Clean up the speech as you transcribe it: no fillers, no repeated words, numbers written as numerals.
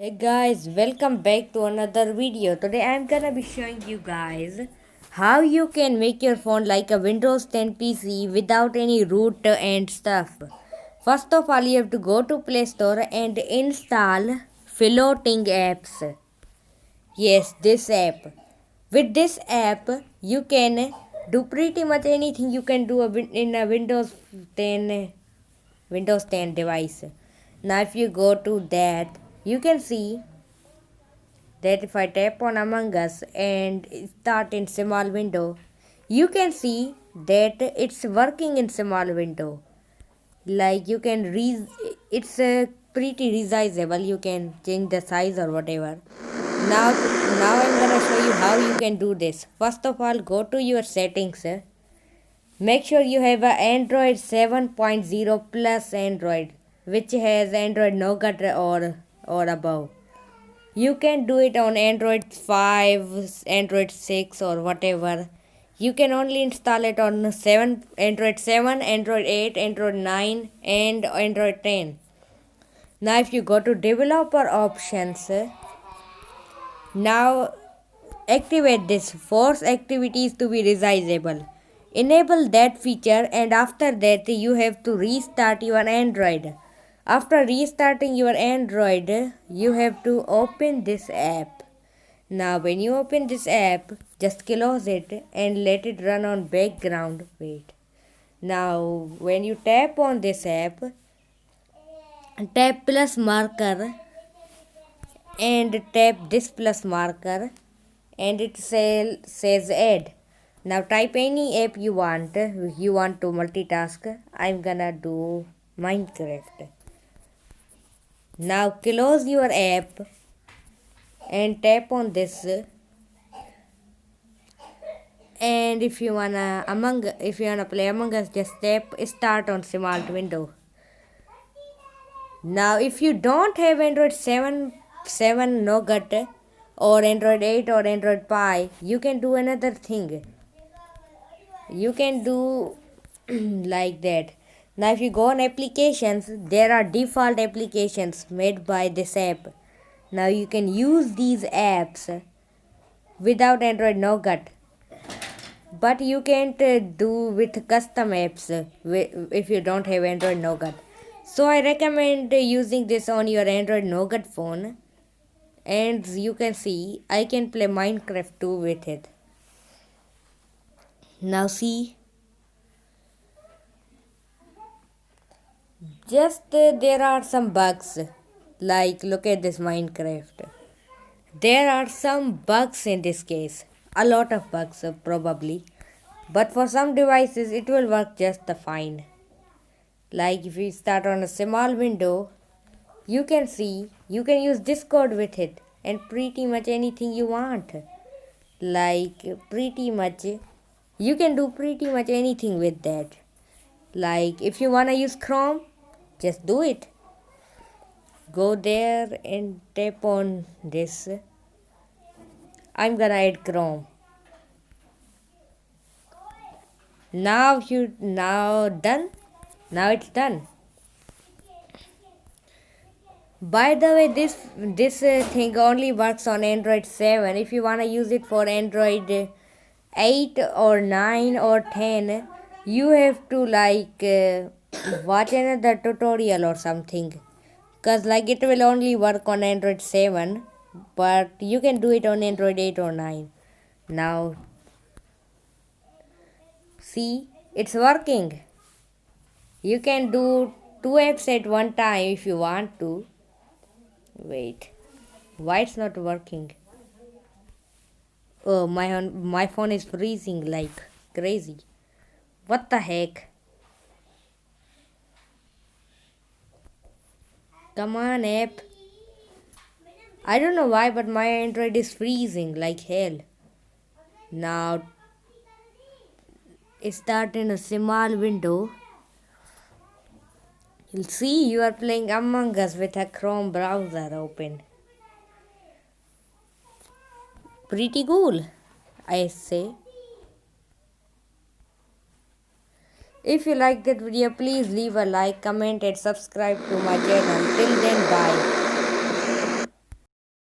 Hey guys, welcome back to another video. Today I'm gonna be showing you guys how you can make your phone like a Windows 10 PC without any root and stuff. First of all, you have to go to Play Store and install Floating Apps. Yes, this app. With this app, you can do pretty much anything you can do in a 10 device. Now if you go to that, you can see that if I tap on Among Us and start in small window, you can see that it's working in small window. Like you can it's pretty resizable. You can change the size or whatever. Now, now I'm gonna show you how you can do this. First of all, go to your settings. Make sure you have a Android 7.0 plus Android, which has Android Nougat or above. You can do it on Android 5, Android 6 or whatever. You can only install it on Android 7, Android 8, Android 9 and Android 10. Now if you go to developer options, now activate this force activities to be resizable. Enable that feature and after that you have to restart your Android. After restarting your Android, you have to open this app. Now when you open this app, just close it and let it run on background. Wait. Now when you tap on this app, tap plus marker and tap this plus marker and it says add. Now type any app you want to multitask. I'm gonna do Minecraft. Now close your app and tap on this, and if you wanna play Among Us, just tap start on smart window. Now if you don't have Android 7 Nougat or Android 8 or Android Pie, you can do another thing. You can do like that. Now if you go on applications, there are default applications made by this app. Now you can use these apps without Android Nougat, but you can't do with custom apps if you don't have Android Nougat. So I recommend using this on your Android Nougat phone, and you can see I can play Minecraft too with it. Now see, just there are some bugs. Like look at this Minecraft. There are some bugs in this case. A lot of bugs probably. But for some devices it will work just fine. Like if you start on a small window, you can see you can use Discord with it and pretty much anything you want. Like pretty much you can do pretty much anything with that. Like if you wanna use Chrome, just do it. Go there and tap on this. I'm gonna add Chrome. Now done. Now it's done. By the way, this thing only works on Android 7. If you wanna use it for Android 8 or 9 or 10, you have to watch another tutorial or something. Cause like it will only work on Android 7, but you can do it on Android 8 or 9. Now see, it's working. You can do 2 apps at one time if you want to. Wait, why it's not working? Oh, my phone is freezing like crazy. What the heck? Come on, app. I don't know why, but my Android is freezing like hell. Now, start in a small window. You'll see you are playing Among Us with a Chrome browser open. Pretty cool, I say. If you like that video, please leave a like, comment and subscribe to my channel. Till then, bye.